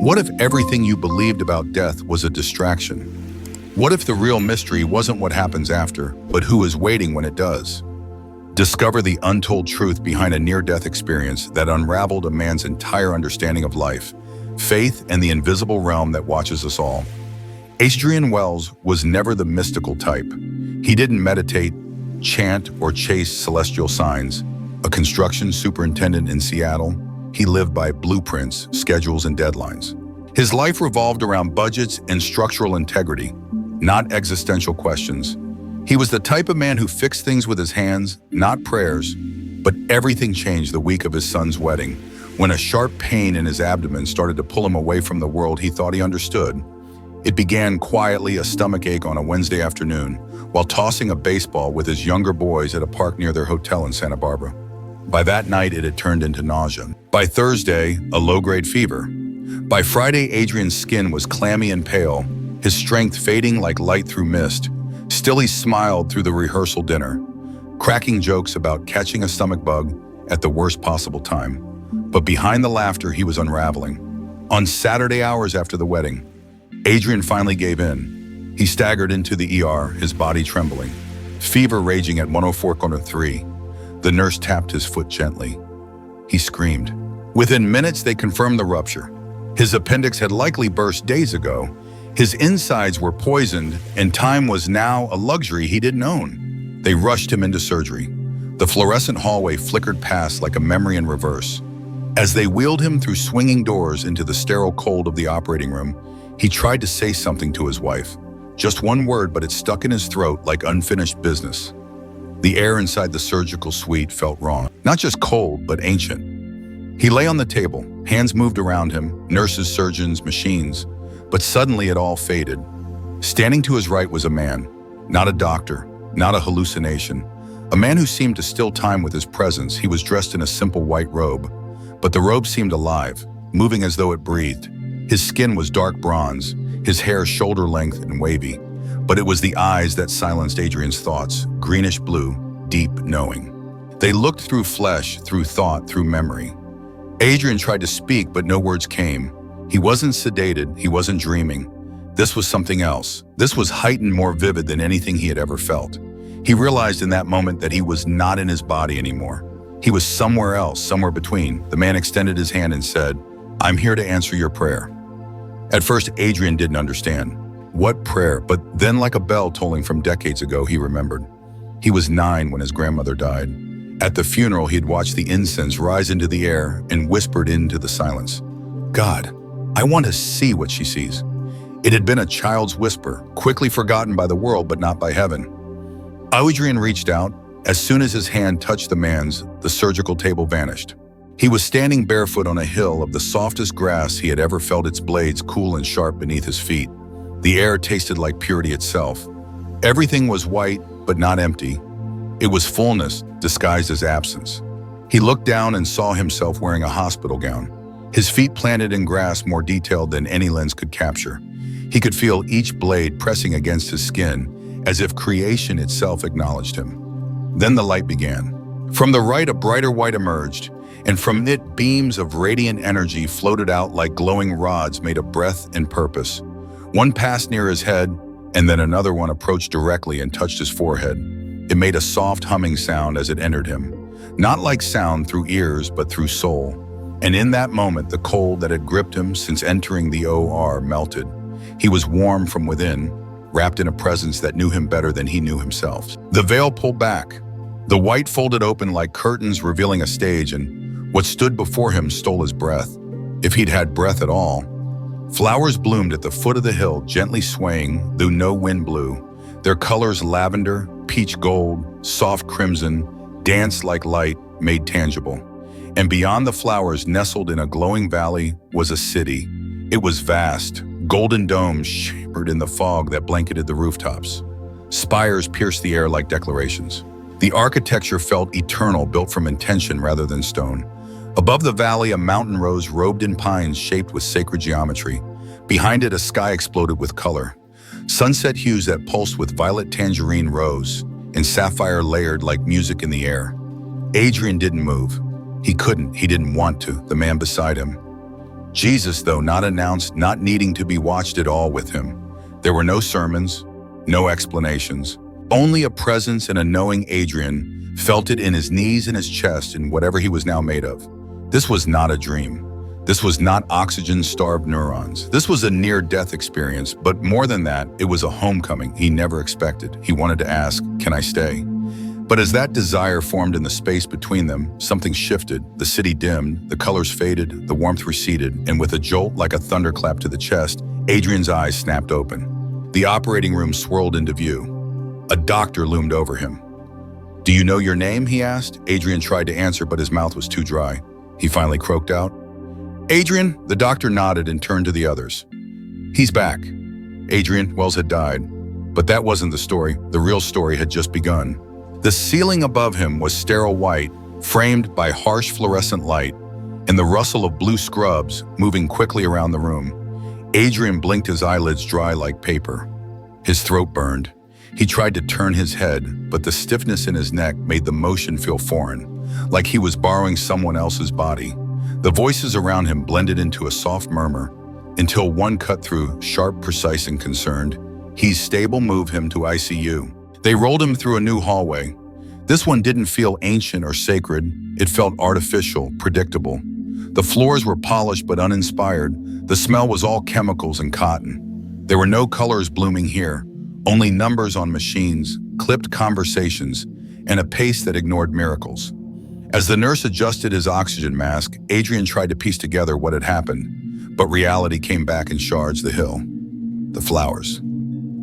What if everything you believed about death was a distraction? What if the real mystery wasn't what happens after, but who is waiting when it does? Discover the untold truth behind a near-death experience that unraveled a man's entire understanding of life, faith, and the invisible realm that watches us all. Adrian Wells was never the mystical type. He didn't meditate, chant, or chase celestial signs. A construction superintendent in Seattle, he lived by blueprints, schedules, and deadlines. His life revolved around budgets and structural integrity, not existential questions. He was the type of man who fixed things with his hands, not prayers. But everything changed the week of his son's wedding, when a sharp pain in his abdomen started to pull him away from the world he thought he understood. It began quietly, a stomach ache on a Wednesday afternoon, while tossing a baseball with his younger boys at a park near their hotel in Santa Barbara. By that night, it had turned into nausea. By Thursday, a low-grade fever. By Friday, Adrian's skin was clammy and pale, his strength fading like light through mist. Still, he smiled through the rehearsal dinner, cracking jokes about catching a stomach bug at the worst possible time. But behind the laughter, he was unraveling. On Saturday, hours after the wedding, Adrian finally gave in. He staggered into the ER, his body trembling, fever raging at 104.3. The nurse tapped his foot gently. He screamed. Within minutes, they confirmed the rupture. His appendix had likely burst days ago. His insides were poisoned, and time was now a luxury he didn't own. They rushed him into surgery. The fluorescent hallway flickered past like a memory in reverse. As they wheeled him through swinging doors into the sterile cold of the operating room, he tried to say something to his wife. Just one word, but it stuck in his throat like unfinished business. The air inside the surgical suite felt wrong. Not just cold, but ancient. He lay on the table, hands moved around him, nurses, surgeons, machines. But suddenly it all faded. Standing to his right was a man, not a doctor, not a hallucination. A man who seemed to still time with his presence. He was dressed in a simple white robe, but the robe seemed alive, moving as though it breathed. His skin was dark bronze, his hair shoulder length and wavy. But it was the eyes that silenced Adrian's thoughts, greenish blue, deep knowing. They looked through flesh, through thought, through memory. Adrian tried to speak, but no words came. He wasn't sedated, he wasn't dreaming. This was something else. This was heightened, more vivid than anything he had ever felt. He realized in that moment that he was not in his body anymore. He was somewhere else, somewhere between. The man extended his hand and said, "I'm here to answer your prayer." At first, Adrian didn't understand. What prayer? But then, like a bell tolling from decades ago, he remembered. He was 9 when his grandmother died. At the funeral, he had watched the incense rise into the air and whispered into the silence, "God, I want to see what she sees." It had been a child's whisper, quickly forgotten by the world, but not by heaven. Adrian reached out. As soon as his hand touched the man's, the surgical table vanished. He was standing barefoot on a hill of the softest grass he had ever felt, its blades cool and sharp beneath his feet. The air tasted like purity itself. Everything was white, but not empty. It was fullness, disguised as absence. He looked down and saw himself wearing a hospital gown, his feet planted in grass more detailed than any lens could capture. He could feel each blade pressing against his skin, as if creation itself acknowledged him. Then the light began. From the right, a brighter white emerged, and from it, beams of radiant energy floated out like glowing rods made of breath and purpose. One passed near his head, and then another one approached directly and touched his forehead. It made a soft humming sound as it entered him, not like sound through ears, but through soul. And in that moment, the cold that had gripped him since entering the OR melted. He was warm from within, wrapped in a presence that knew him better than he knew himself. The veil pulled back. The white folded open like curtains revealing a stage, and what stood before him stole his breath, if he'd had breath at all. Flowers bloomed at the foot of the hill, gently swaying, though no wind blew. Their colors lavender, peach gold, soft crimson, danced like light made tangible. And beyond the flowers, nestled in a glowing valley, was a city. It was vast. Golden domes shimmered in the fog that blanketed the rooftops. Spires pierced the air like declarations. The architecture felt eternal, built from intention rather than stone. Above the valley, a mountain rose robed in pines shaped with sacred geometry. Behind it, a sky exploded with color. Sunset hues that pulsed with violet tangerine rose, and sapphire layered like music in the air. Adrian didn't move. He couldn't, he didn't want to, the man beside him. Jesus, though, not announced, not needing to be watched at all with him. There were no sermons, no explanations, only a presence and a knowing Adrian felt it in his knees and his chest and whatever he was now made of. This was not a dream. This was not oxygen-starved neurons. This was a near-death experience, but more than that, it was a homecoming he never expected. He wanted to ask, "Can I stay?" But as that desire formed in the space between them, something shifted. The city dimmed, the colors faded, the warmth receded, and with a jolt like a thunderclap to the chest, Adrian's eyes snapped open. The operating room swirled into view. A doctor loomed over him. "Do you know your name?" he asked. Adrian tried to answer, but his mouth was too dry. He finally croaked out, "Adrian?" The doctor nodded and turned to the others. "He's back." Adrian Wells had died. But that wasn't the story. The real story had just begun. The ceiling above him was sterile white, framed by harsh fluorescent light, and the rustle of blue scrubs moving quickly around the room. Adrian blinked, his eyelids dry like paper. His throat burned. He tried to turn his head, but the stiffness in his neck made the motion feel foreign, like he was borrowing someone else's body. The voices around him blended into a soft murmur, until one cut through, sharp, precise, and concerned. "He's stable, move him to ICU." They rolled him through a new hallway. This one didn't feel ancient or sacred. It felt artificial, predictable. The floors were polished but uninspired. The smell was all chemicals and cotton. There were no colors blooming here, only numbers on machines, clipped conversations, and a pace that ignored miracles. As the nurse adjusted his oxygen mask, Adrian tried to piece together what had happened, but reality came back in shards. The hill, the flowers,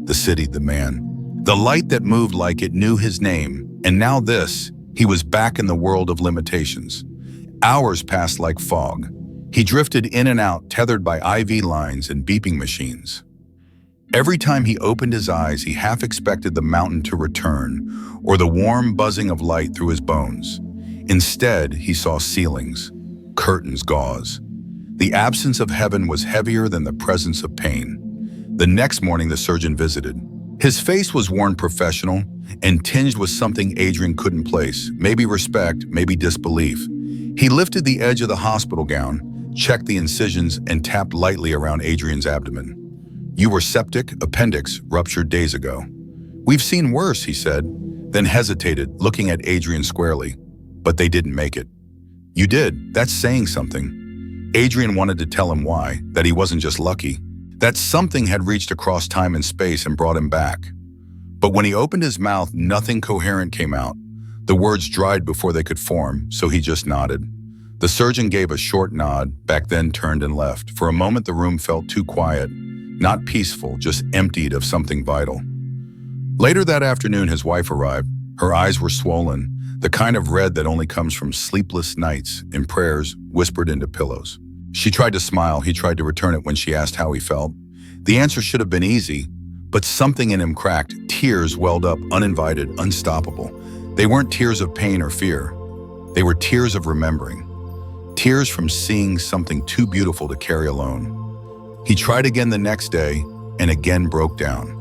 the city, the man. The light that moved like it knew his name, and now this, he was back in the world of limitations. Hours passed like fog. He drifted in and out, tethered by IV lines and beeping machines. Every time he opened his eyes, he half expected the mountain to return, or the warm buzzing of light through his bones. Instead, he saw ceilings, curtains, gauze. The absence of heaven was heavier than the presence of pain. The next morning, the surgeon visited. His face was worn professional and tinged with something Adrian couldn't place, maybe respect, maybe disbelief. He lifted the edge of the hospital gown, checked the incisions, and tapped lightly around Adrian's abdomen. "You were septic, appendix, ruptured days ago." "We've seen worse," he said, then hesitated, looking at Adrian squarely. "But they didn't make it." "You did. That's saying something." Adrian wanted to tell him why, that he wasn't just lucky. That something had reached across time and space and brought him back. But when he opened his mouth, nothing coherent came out. The words dried before they could form, so he just nodded. The surgeon gave a short nod, back then turned and left. For a moment, the room felt too quiet, not peaceful, just emptied of something vital. Later that afternoon, his wife arrived. Her eyes were swollen, the kind of red that only comes from sleepless nights and prayers whispered into pillows. She tried to smile. He tried to return it when she asked how he felt. The answer should have been easy, but something in him cracked. Tears welled up, uninvited, unstoppable. They weren't tears of pain or fear. They were tears of remembering. Tears from seeing something too beautiful to carry alone. He tried again the next day and again broke down.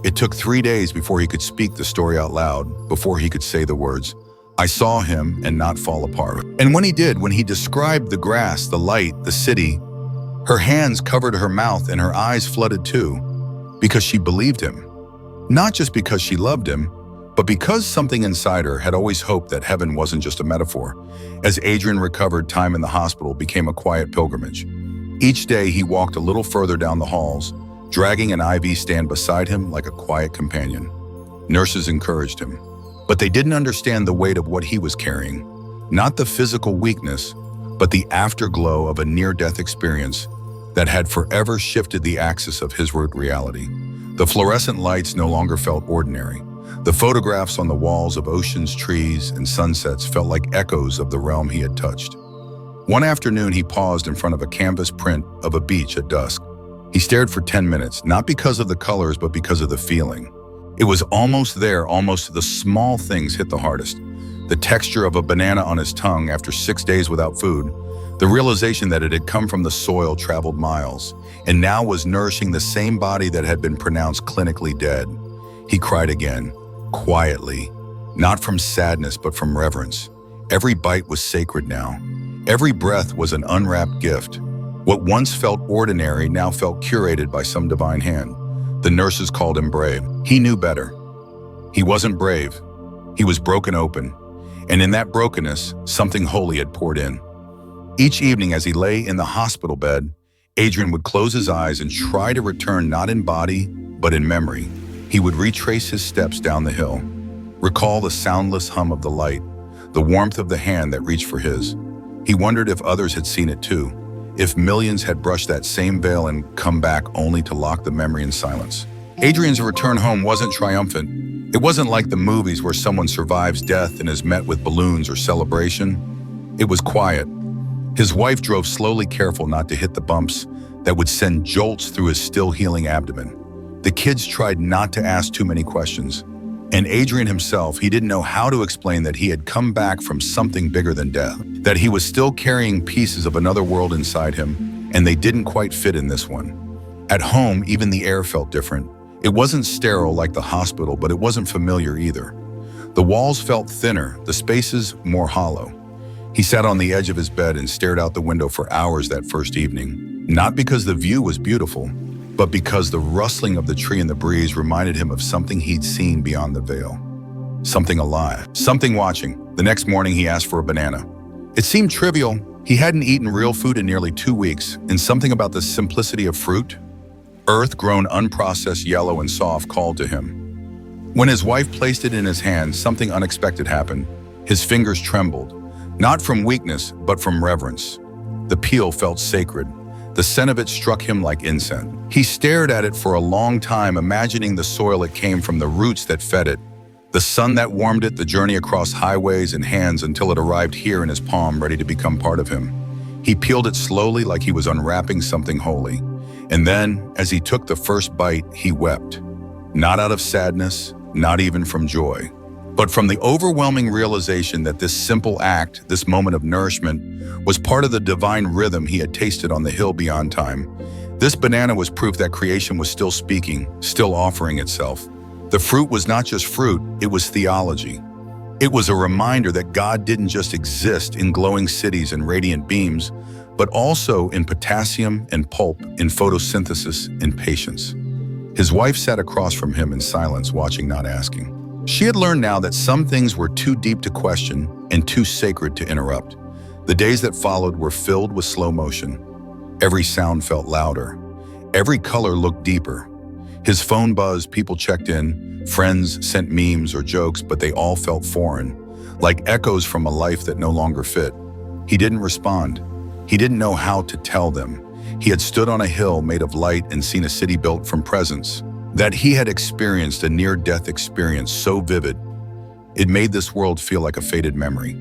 It took 3 days before he could speak the story out loud, before he could say the words, "I saw him," and not fall apart. And when he did, when he described the grass, the light, the city, her hands covered her mouth and her eyes flooded too, because she believed him. Not just because she loved him, but because something inside her had always hoped that heaven wasn't just a metaphor. As Adrian recovered, time in the hospital became a quiet pilgrimage. Each day he walked a little further down the halls, dragging an IV stand beside him like a quiet companion. Nurses encouraged him, but they didn't understand the weight of what he was carrying. Not the physical weakness, but the afterglow of a near-death experience that had forever shifted the axis of his reality. The fluorescent lights no longer felt ordinary. The photographs on the walls of oceans, trees, and sunsets felt like echoes of the realm he had touched. One afternoon, he paused in front of a canvas print of a beach at dusk. He stared for 10 minutes, not because of the colors, but because of the feeling. It was almost there, almost the small things hit the hardest. The texture of a banana on his tongue after 6 days without food, the realization that it had come from the soil traveled miles, and now was nourishing the same body that had been pronounced clinically dead. He cried again, quietly, not from sadness, but from reverence. Every bite was sacred now. Every breath was an unwrapped gift. What once felt ordinary now felt curated by some divine hand. The nurses called him brave. He knew better. He wasn't brave. He was broken open. And in that brokenness, something holy had poured in. Each evening as he lay in the hospital bed, Adrian would close his eyes and try to return not in body, but in memory. He would retrace his steps down the hill, recall the soundless hum of the light, the warmth of the hand that reached for his. He wondered if others had seen it too, if millions had brushed that same veil and come back only to lock the memory in silence. Adrian's return home wasn't triumphant. It wasn't like the movies where someone survives death and is met with balloons or celebration. It was quiet. His wife drove slowly, careful not to hit the bumps that would send jolts through his still healing abdomen. The kids tried not to ask too many questions. And Adrian himself, he didn't know how to explain that he had come back from something bigger than death, that he was still carrying pieces of another world inside him, and they didn't quite fit in this one. At home, even the air felt different. It wasn't sterile like the hospital, but it wasn't familiar either. The walls felt thinner, the spaces more hollow. He sat on the edge of his bed and stared out the window for hours that first evening, not because the view was beautiful, but because the rustling of the tree in the breeze reminded him of something he'd seen beyond the veil. Something alive, something watching. The next morning he asked for a banana. It seemed trivial. He hadn't eaten real food in nearly 2 weeks, and something about the simplicity of fruit, earth grown unprocessed, yellow and soft, called to him. When his wife placed it in his hand, something unexpected happened. His fingers trembled. Not from weakness, but from reverence. The peel felt sacred. The scent of it struck him like incense. He stared at it for a long time, imagining the soil it came from, the roots that fed it, the sun that warmed it, the journey across highways and hands until it arrived here in his palm, ready to become part of him. He peeled it slowly like he was unwrapping something holy. And then, as he took the first bite, he wept. Not out of sadness, not even from joy, but from the overwhelming realization that this simple act, this moment of nourishment, was part of the divine rhythm he had tasted on the hill beyond time. This banana was proof that creation was still speaking, still offering itself. The fruit was not just fruit, it was theology. It was a reminder that God didn't just exist in glowing cities and radiant beams, but also in potassium and pulp, in photosynthesis and patience. His wife sat across from him in silence, watching, not asking. She had learned now that some things were too deep to question and too sacred to interrupt. The days that followed were filled with slow motion. Every sound felt louder. Every color looked deeper. His phone buzzed, people checked in, friends sent memes or jokes, but they all felt foreign, like echoes from a life that no longer fit. He didn't respond. He didn't know how to tell them. He had stood on a hill made of light and seen a city built from presence. That he had experienced a near-death experience so vivid, it made this world feel like a faded memory.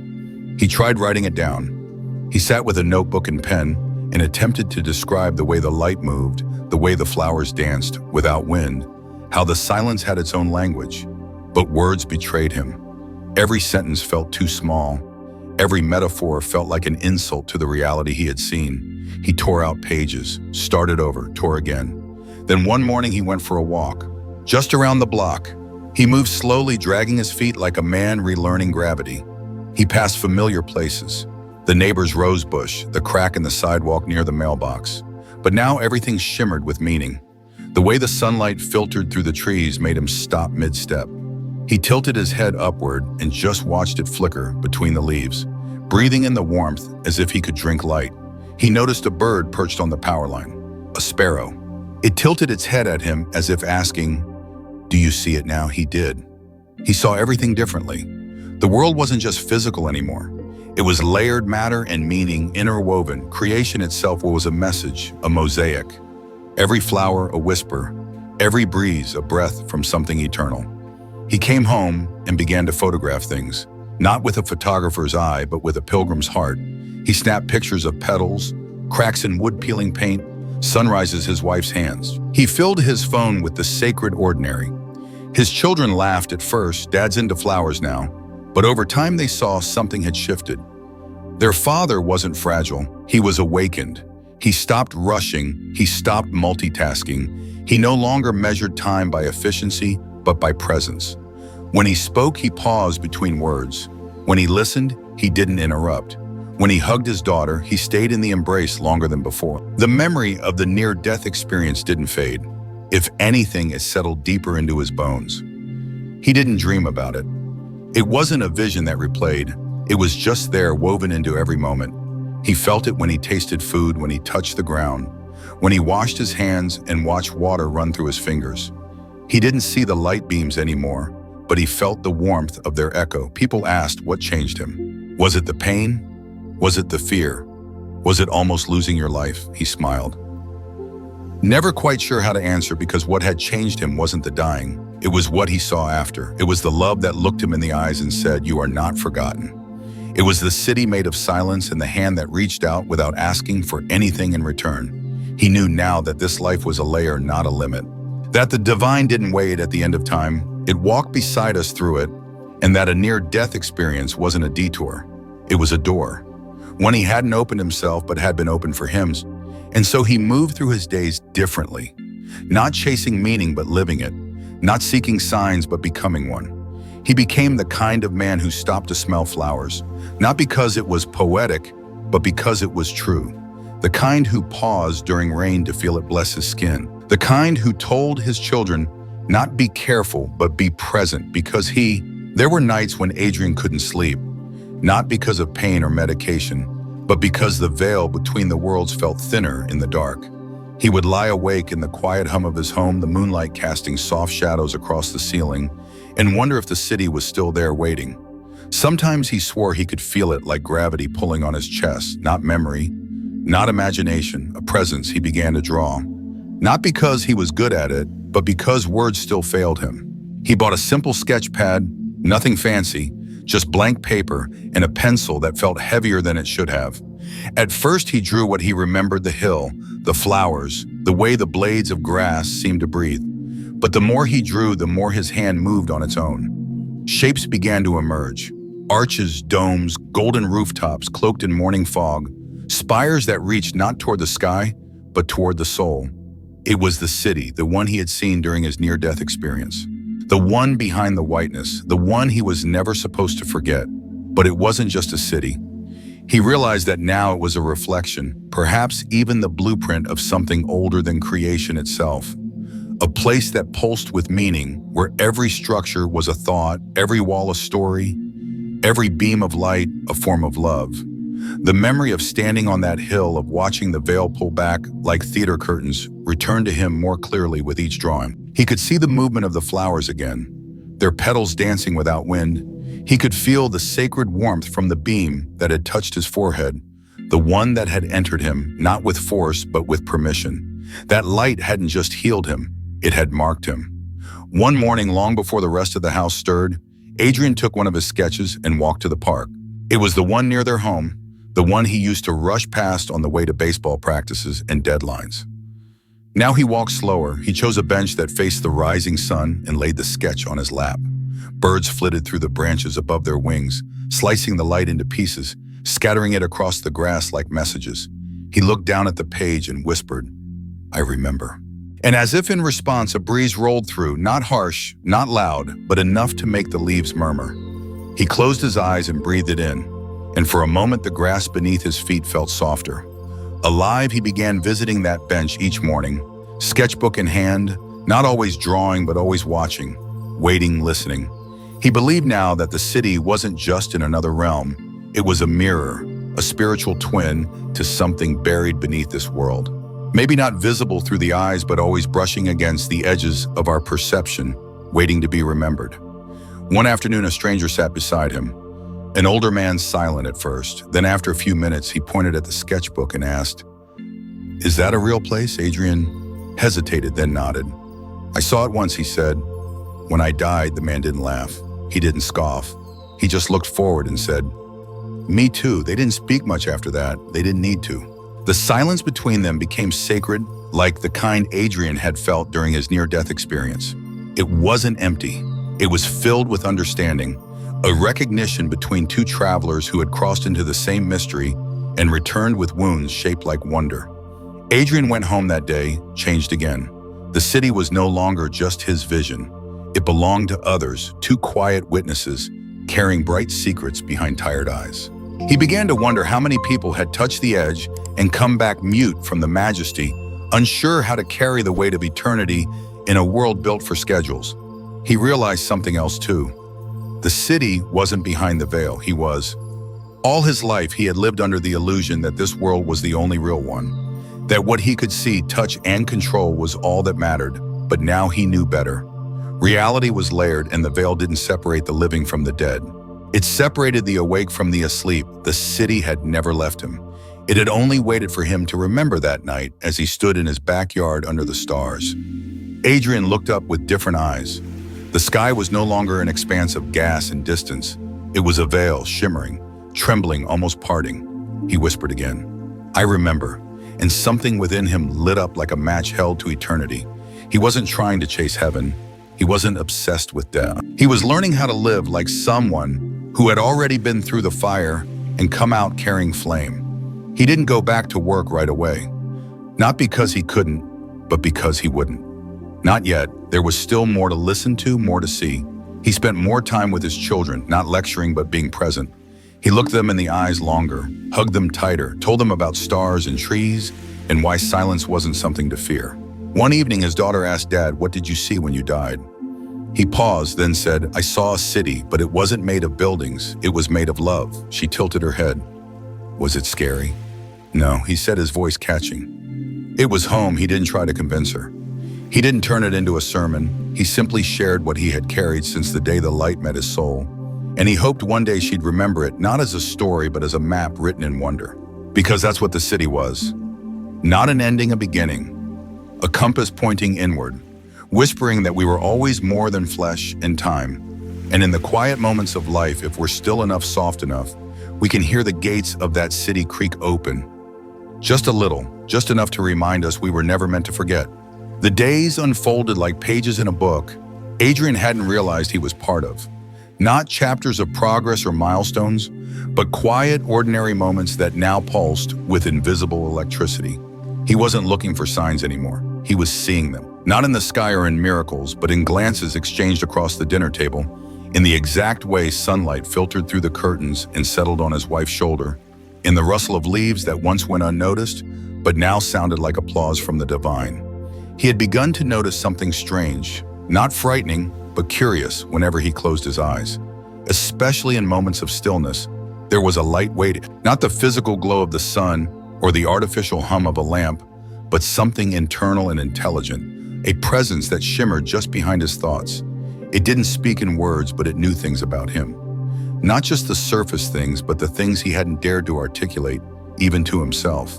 He tried writing it down. He sat with a notebook and pen and attempted to describe the way the light moved, the way the flowers danced without wind, how the silence had its own language. But words betrayed him. Every sentence felt too small. Every metaphor felt like an insult to the reality he had seen. He tore out pages, started over, tore again. Then one morning he went for a walk, just around the block. He moved slowly, dragging his feet like a man relearning gravity. He passed familiar places, the neighbor's rose bush, the crack in the sidewalk near the mailbox. But now everything shimmered with meaning. The way the sunlight filtered through the trees made him stop mid-step. He tilted his head upward and just watched it flicker between the leaves, breathing in the warmth as if he could drink light. He noticed a bird perched on the power line, a sparrow. It tilted its head at him as if asking, "Do you see it now?" He did. He saw everything differently. The world wasn't just physical anymore. It was layered matter and meaning, interwoven. Creation itself was a message, a mosaic. Every flower a whisper, every breeze a breath from something eternal. He came home and began to photograph things, not with a photographer's eye, but with a pilgrim's heart. He snapped pictures of petals, cracks in wood-peeling paint, sunrises his wife's hands. He filled his phone with the sacred ordinary. His children laughed at first, "Dad's into flowers now." But over time they saw something had shifted. Their father wasn't fragile, he was awakened. He stopped rushing, he stopped multitasking. He no longer measured time by efficiency, but by presence. When he spoke, he paused between words. When he listened, he didn't interrupt. When he hugged his daughter, he stayed in the embrace longer than before. The memory of the near-death experience didn't fade. If anything, it settled deeper into his bones. He didn't dream about it. It wasn't a vision that replayed. It was just there, woven into every moment. He felt it when he tasted food, when he touched the ground, when he washed his hands and watched water run through his fingers. He didn't see the light beams anymore, but he felt the warmth of their echo. People asked what changed him. Was it the pain? Was it the fear? Was it almost losing your life? He smiled. Never quite sure how to answer, because what had changed him wasn't the dying. It was what he saw after. It was the love that looked him in the eyes and said, "You are not forgotten." It was the city made of silence and the hand that reached out without asking for anything in return. He knew now that this life was a layer, not a limit. That the divine didn't wait at the end of time. It walked beside us through it, and that a near-death experience wasn't a detour. It was a door. One he hadn't opened himself, but had been opened for him. And so he moved through his days differently, not chasing meaning, but living it, not seeking signs, but becoming one. He became the kind of man who stopped to smell flowers, not because it was poetic, but because it was true. The kind who paused during rain to feel it bless his skin. The kind who told his children, not be careful, but be present, because there were nights when Adrian couldn't sleep, not because of pain or medication, but because the veil between the worlds felt thinner in the dark. He would lie awake in the quiet hum of his home, the moonlight casting soft shadows across the ceiling, and wonder if the city was still there waiting. Sometimes he swore he could feel it, like gravity pulling on his chest, not memory, not imagination, a presence he began to draw. Not because he was good at it, but because words still failed him. He bought a simple sketch pad, nothing fancy, just blank paper and a pencil that felt heavier than it should have. At first he drew what he remembered: the hill, the flowers, the way the blades of grass seemed to breathe. But the more he drew, the more his hand moved on its own. Shapes began to emerge. Arches, domes, golden rooftops cloaked in morning fog, spires that reached not toward the sky, but toward the soul. It was the city, the one he had seen during his near-death experience. The one behind the whiteness, the one he was never supposed to forget. But it wasn't just a city. He realized that now it was a reflection, perhaps even the blueprint of something older than creation itself. A place that pulsed with meaning, where every structure was a thought, every wall a story, every beam of light a form of love. The memory of standing on that hill, of watching the veil pull back like theater curtains, returned to him more clearly with each drawing. He could see the movement of the flowers again, their petals dancing without wind. He could feel the sacred warmth from the beam that had touched his forehead, the one that had entered him, not with force, but with permission. That light hadn't just healed him, it had marked him. One morning, long before the rest of the house stirred, Adrian took one of his sketches and walked to the park. It was the one near their home, the one he used to rush past on the way to baseball practices and deadlines. Now he walked slower. He chose a bench that faced the rising sun and laid the sketch on his lap. Birds flitted through the branches above their wings, slicing the light into pieces, scattering it across the grass like messages. He looked down at the page and whispered, "I remember." And as if in response, a breeze rolled through, not harsh, not loud, but enough to make the leaves murmur. He closed his eyes and breathed it in, and for a moment the grass beneath his feet felt softer. Alive, he began visiting that bench each morning, sketchbook in hand, not always drawing, but always watching, waiting, listening. He believed now that the city wasn't just in another realm. It was a mirror, a spiritual twin to something buried beneath this world. Maybe not visible through the eyes, but always brushing against the edges of our perception, waiting to be remembered. One afternoon, a stranger sat beside him. An older man, silent at first. Then after a few minutes, he pointed at the sketchbook and asked, "Is that a real place?" Adrian hesitated, then nodded. "I saw it once," he said. "When I died," the man didn't laugh. He didn't scoff. He just looked forward and said, "Me too." They didn't speak much after that. They didn't need to. The silence between them became sacred, like the kind Adrian had felt during his near-death experience. It wasn't empty. It was filled with understanding, a recognition between two travelers who had crossed into the same mystery and returned with wounds shaped like wonder. Adrian went home that day, changed again. The city was no longer just his vision. It belonged to others, two quiet witnesses, carrying bright secrets behind tired eyes. He began to wonder how many people had touched the edge and come back mute from the majesty, unsure how to carry the weight of eternity in a world built for schedules. He realized something else too. The city wasn't behind the veil, he was. All his life, he had lived under the illusion that this world was the only real one, that what he could see, touch, and control was all that mattered, but now he knew better. Reality was layered, and the veil didn't separate the living from the dead. It separated the awake from the asleep. The city had never left him. It had only waited for him to remember that night as he stood in his backyard under the stars. Adrian looked up with different eyes. The sky was no longer an expanse of gas and distance. It was a veil, shimmering, trembling, almost parting. He whispered again, "I remember," and something within him lit up like a match held to eternity. He wasn't trying to chase heaven. He wasn't obsessed with death. He was learning how to live like someone who had already been through the fire and come out carrying flame. He didn't go back to work right away. Not because he couldn't, but because he wouldn't. Not yet. There was still more to listen to, more to see. He spent more time with his children, not lecturing but being present. He looked them in the eyes longer, hugged them tighter, told them about stars and trees and why silence wasn't something to fear. One evening, his daughter asked Dad, "What did you see when you died?" He paused, then said, "I saw a city, but it wasn't made of buildings. It was made of love." She tilted her head. "Was it scary?" "No," he said, his voice catching. It was home. He didn't try to convince her. He didn't turn it into a sermon. He simply shared what he had carried since the day the light met his soul. And he hoped one day she'd remember it, not as a story, but as a map written in wonder. Because that's what the city was. Not an ending, a beginning. A compass pointing inward, whispering that we were always more than flesh and time. And in the quiet moments of life, if we're still enough, soft enough, we can hear the gates of that city creak open. Just a little, just enough to remind us we were never meant to forget. The days unfolded like pages in a book Adrian hadn't realized he was part of. Not chapters of progress or milestones, but quiet, ordinary moments that now pulsed with invisible electricity. He wasn't looking for signs anymore. He was seeing them. Not in the sky or in miracles, but in glances exchanged across the dinner table, in the exact way sunlight filtered through the curtains and settled on his wife's shoulder, in the rustle of leaves that once went unnoticed, but now sounded like applause from the divine. He had begun to notice something strange, not frightening, but curious whenever he closed his eyes. Especially in moments of stillness, there was a light weight, not the physical glow of the sun or the artificial hum of a lamp, but something internal and intelligent, a presence that shimmered just behind his thoughts. It didn't speak in words, but it knew things about him. Not just the surface things, but the things he hadn't dared to articulate, even to himself.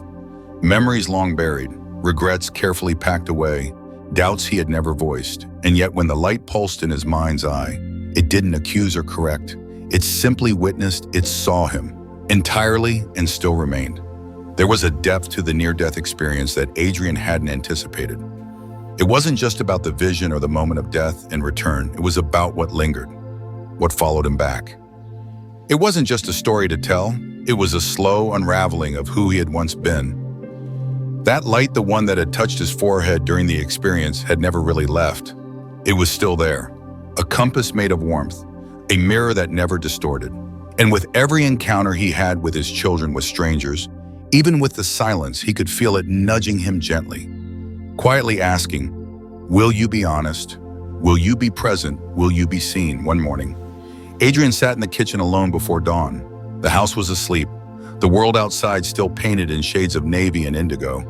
Memories long buried, regrets carefully packed away, doubts he had never voiced. And yet when the light pulsed in his mind's eye, it didn't accuse or correct. It simply witnessed, it saw him, entirely, and still remained. There was a depth to the near-death experience that Adrian hadn't anticipated. It wasn't just about the vision or the moment of death and return. It was about what lingered, what followed him back. It wasn't just a story to tell. It was a slow unraveling of who he had once been. That light, the one that had touched his forehead during the experience, had never really left. It was still there, a compass made of warmth, a mirror that never distorted. And with every encounter he had with his children, with strangers, even with the silence, he could feel it nudging him gently, quietly asking, "Will you be honest? Will you be present? Will you be seen?" One morning, Adrian sat in the kitchen alone before dawn. The house was asleep, the world outside still painted in shades of navy and indigo.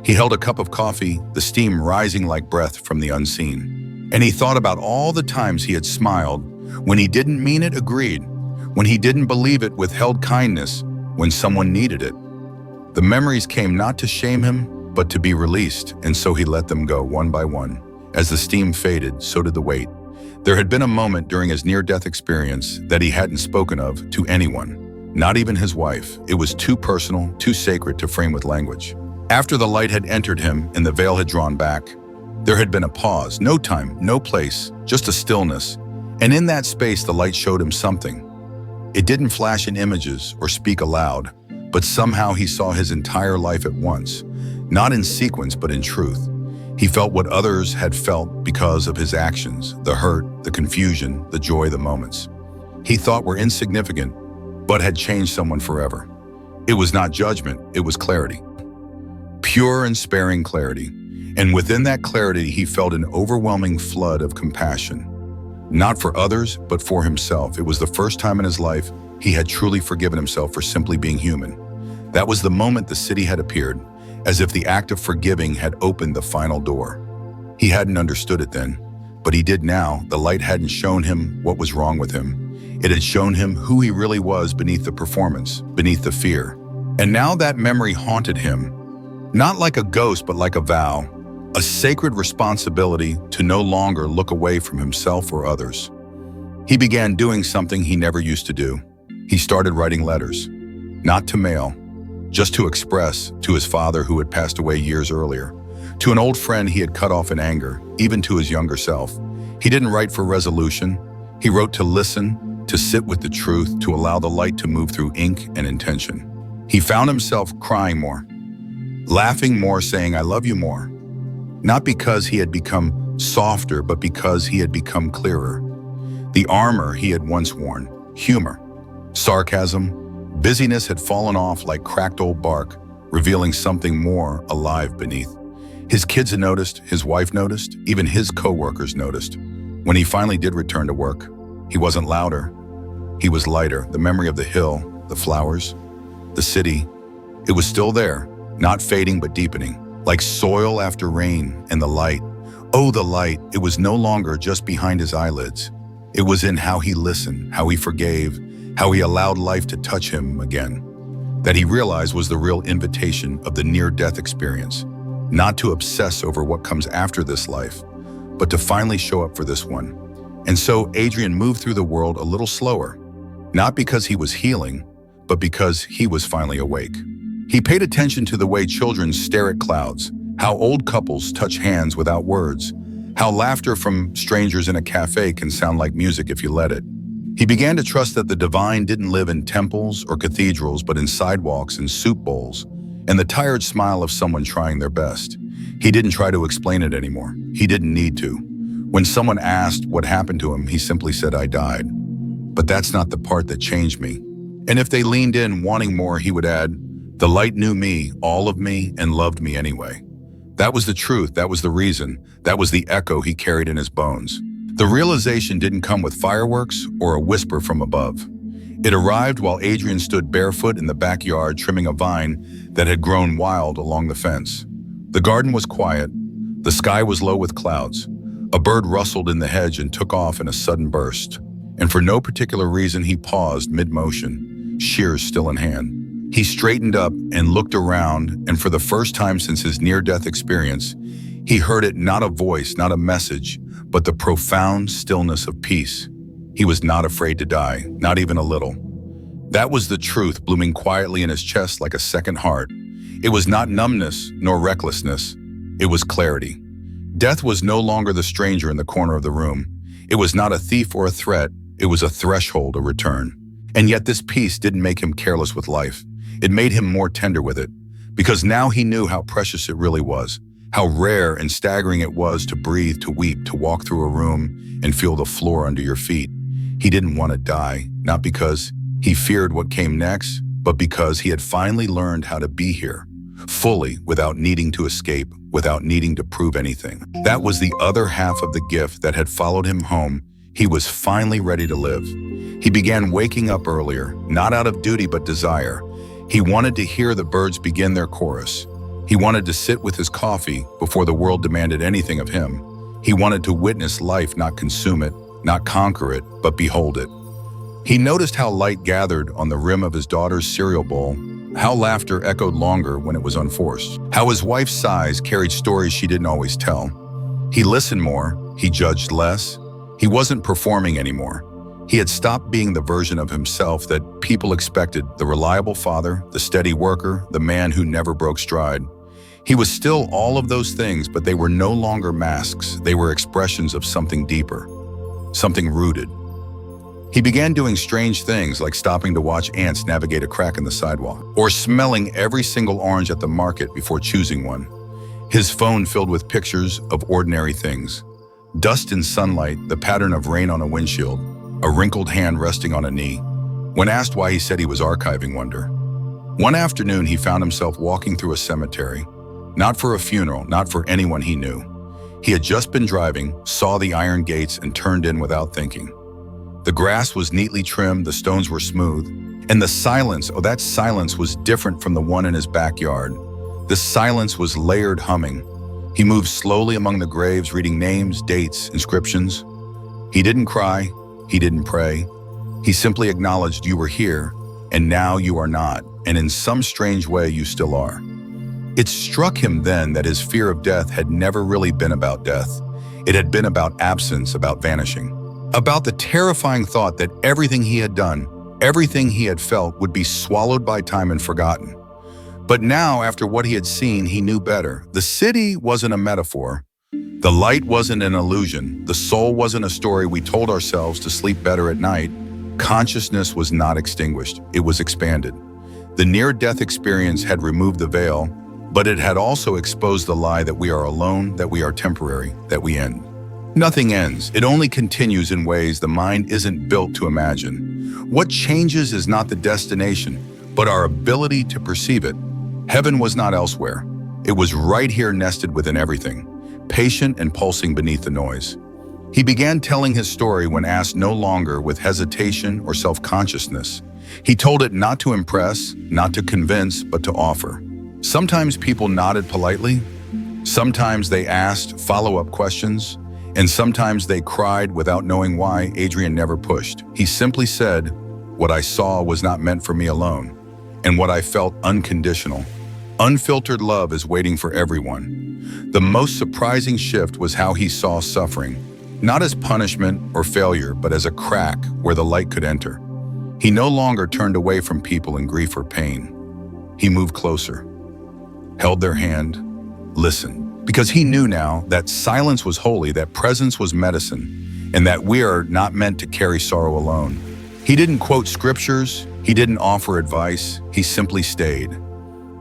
He held a cup of coffee, the steam rising like breath from the unseen. And he thought about all the times he had smiled, when he didn't mean it, agreed, when he didn't believe it, withheld kindness, when someone needed it. The memories came not to shame him, but to be released, and so he let them go one by one. As the steam faded, so did the weight. There had been a moment during his near-death experience that he hadn't spoken of to anyone, not even his wife. It was too personal, too sacred to frame with language. After the light had entered him and the veil had drawn back, there had been a pause, no time, no place, just a stillness. And in that space, the light showed him something. It didn't flash in images or speak aloud, but somehow he saw his entire life at once, not in sequence, but in truth. He felt what others had felt because of his actions, the hurt, the confusion, the joy, the moments he thought were insignificant, but had changed someone forever. It was not judgment, it was clarity. Pure and sparing clarity. And within that clarity, he felt an overwhelming flood of compassion. Not for others, but for himself. It was the first time in his life he had truly forgiven himself for simply being human. That was the moment the city had appeared, as if the act of forgiving had opened the final door. He hadn't understood it then, but he did now. The light hadn't shown him what was wrong with him. It had shown him who he really was beneath the performance, beneath the fear. And now that memory haunted him, not like a ghost, but like a vow, a sacred responsibility to no longer look away from himself or others. He began doing something he never used to do. He started writing letters, not to mail, just to express to his father who had passed away years earlier, to an old friend he had cut off in anger, even to his younger self. He didn't write for resolution. He wrote to listen, to sit with the truth, to allow the light to move through ink and intention. He found himself crying more, laughing more, saying, "I love you" more. Not because he had become softer, but because he had become clearer. The armor he had once worn, humor, sarcasm, busyness had fallen off like cracked old bark, revealing something more alive beneath. His kids had noticed, his wife noticed, even his co-workers noticed. When he finally did return to work, he wasn't louder. He was lighter. The memory of the hill, the flowers, the city, it was still there, not fading but deepening, like soil after rain, and the light. Oh, the light. It was no longer just behind his eyelids. It was in how he listened, how he forgave, how he allowed life to touch him again. That he realized was the real invitation of the near-death experience. Not to obsess over what comes after this life, but to finally show up for this one. And so Adrian moved through the world a little slower, not because he was healing, but because he was finally awake. He paid attention to the way children stare at clouds, how old couples touch hands without words, how laughter from strangers in a cafe can sound like music if you let it. He began to trust that the divine didn't live in temples or cathedrals, but in sidewalks and soup bowls, and the tired smile of someone trying their best. He didn't try to explain it anymore. He didn't need to. When someone asked what happened to him, he simply said, "I died." But that's not the part that changed me. And if they leaned in wanting more, he would add, "The light knew me, all of me, and loved me anyway." That was the truth, that was the reason, that was the echo he carried in his bones. The realization didn't come with fireworks or a whisper from above. It arrived while Adrian stood barefoot in the backyard trimming a vine that had grown wild along the fence. The garden was quiet, the sky was low with clouds. A bird rustled in the hedge and took off in a sudden burst. And for no particular reason, he paused mid-motion, shears still in hand. He straightened up and looked around, and for the first time since his near-death experience, he heard it, not a voice, not a message, but the profound stillness of peace. He was not afraid to die, not even a little. That was the truth blooming quietly in his chest like a second heart. It was not numbness nor recklessness. It was clarity. Death was no longer the stranger in the corner of the room. It was not a thief or a threat. It was a threshold, a return. And yet this peace didn't make him careless with life. It made him more tender with it, because now he knew how precious it really was, how rare and staggering it was to breathe, to weep, to walk through a room and feel the floor under your feet. He didn't want to die, not because he feared what came next, but because he had finally learned how to be here, fully, without needing to escape, without needing to prove anything. That was the other half of the gift that had followed him home. He was finally ready to live. He began waking up earlier, not out of duty but desire. He wanted to hear the birds begin their chorus. He wanted to sit with his coffee before the world demanded anything of him. He wanted to witness life, not consume it, not conquer it, but behold it. He noticed how light gathered on the rim of his daughter's cereal bowl, how laughter echoed longer when it was unforced, how his wife's sighs carried stories she didn't always tell. He listened more, he judged less. He wasn't performing anymore. He had stopped being the version of himself that people expected, the reliable father, the steady worker, the man who never broke stride. He was still all of those things, but they were no longer masks. They were expressions of something deeper, something rooted. He began doing strange things like stopping to watch ants navigate a crack in the sidewalk, or smelling every single orange at the market before choosing one. His phone filled with pictures of ordinary things. Dust in sunlight, the pattern of rain on a windshield, a wrinkled hand resting on a knee. When asked why, he said he was archiving wonder. One afternoon, he found himself walking through a cemetery, not for a funeral, not for anyone he knew. He had just been driving, saw the iron gates, and turned in without thinking. The grass was neatly trimmed, the stones were smooth, and the silence, oh, that silence was different from the one in his backyard. The silence was layered humming. He moved slowly among the graves, reading names, dates, inscriptions. He didn't cry, he didn't pray. He simply acknowledged you were here, and now you are not, and in some strange way you still are. It struck him then that his fear of death had never really been about death. It had been about absence, about vanishing. About the terrifying thought that everything he had done, everything he had felt would be swallowed by time and forgotten. But now, after what he had seen, he knew better. The city wasn't a metaphor. The light wasn't an illusion. The soul wasn't a story we told ourselves to sleep better at night. Consciousness was not extinguished. It was expanded. The near-death experience had removed the veil, but it had also exposed the lie that we are alone, that we are temporary, that we end. Nothing ends. It only continues in ways the mind isn't built to imagine. What changes is not the destination, but our ability to perceive it. Heaven was not elsewhere. It was right here, nested within everything, patient and pulsing beneath the noise. He began telling his story when asked, no longer with hesitation or self-consciousness. He told it not to impress, not to convince, but to offer. Sometimes people nodded politely. Sometimes they asked follow-up questions. And sometimes they cried without knowing why. Adrian never pushed. He simply said, what I saw was not meant for me alone, and what I felt unconditional. Unfiltered love is waiting for everyone. The most surprising shift was how he saw suffering, not as punishment or failure, but as a crack where the light could enter. He no longer turned away from people in grief or pain. He moved closer, held their hand, listened. Because he knew now that silence was holy, that presence was medicine, and that we are not meant to carry sorrow alone. He didn't quote scriptures, he didn't offer advice, he simply stayed.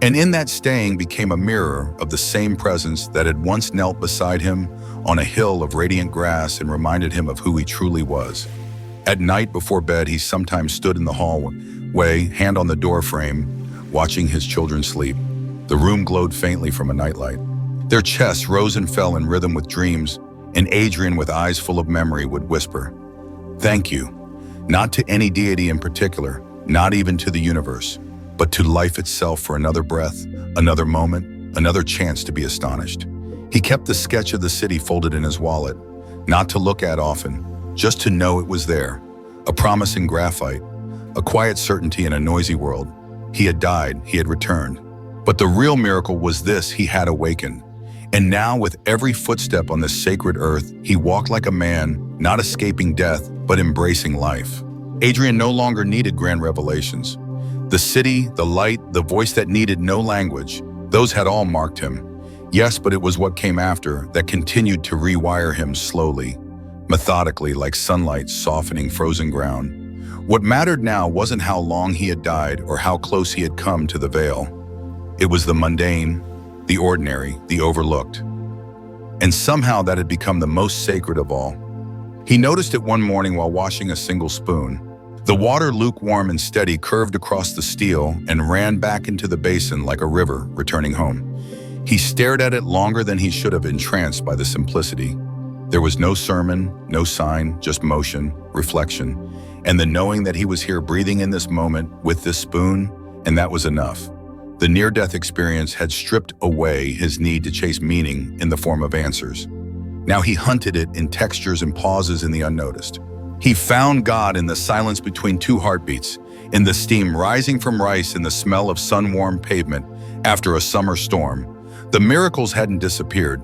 And in that staying became a mirror of the same presence that had once knelt beside him on a hill of radiant grass and reminded him of who he truly was. At night before bed, he sometimes stood in the hallway, hand on the door frame, watching his children sleep. The room glowed faintly from a nightlight. Their chests rose and fell in rhythm with dreams, and Adrian, with eyes full of memory, would whisper, "Thank you," not to any deity in particular, not even to the universe, but to life itself for another breath, another moment, another chance to be astonished. He kept the sketch of the city folded in his wallet, not to look at often, just to know it was there, a promise in graphite, a quiet certainty in a noisy world. He had died, he had returned. But the real miracle was this: he had awakened. And now, with every footstep on this sacred earth, he walked like a man, not escaping death, but embracing life. Adrian no longer needed grand revelations. The city, the light, the voice that needed no language, those had all marked him. Yes, but it was what came after that continued to rewire him slowly, methodically, like sunlight softening frozen ground. What mattered now wasn't how long he had died or how close he had come to the veil. It was the mundane, the ordinary, the overlooked. And somehow that had become the most sacred of all. He noticed it one morning while washing a single spoon. The water, lukewarm and steady, curved across the steel and ran back into the basin like a river returning home. He stared at it longer than he should have, entranced by the simplicity. There was no sermon, no sign, just motion, reflection, and the knowing that he was here breathing in this moment with this spoon, and that was enough. The near-death experience had stripped away his need to chase meaning in the form of answers. Now he hunted it in textures and pauses in the unnoticed. He found God in the silence between two heartbeats, in the steam rising from rice and the smell of sun-warmed pavement after a summer storm. The miracles hadn't disappeared.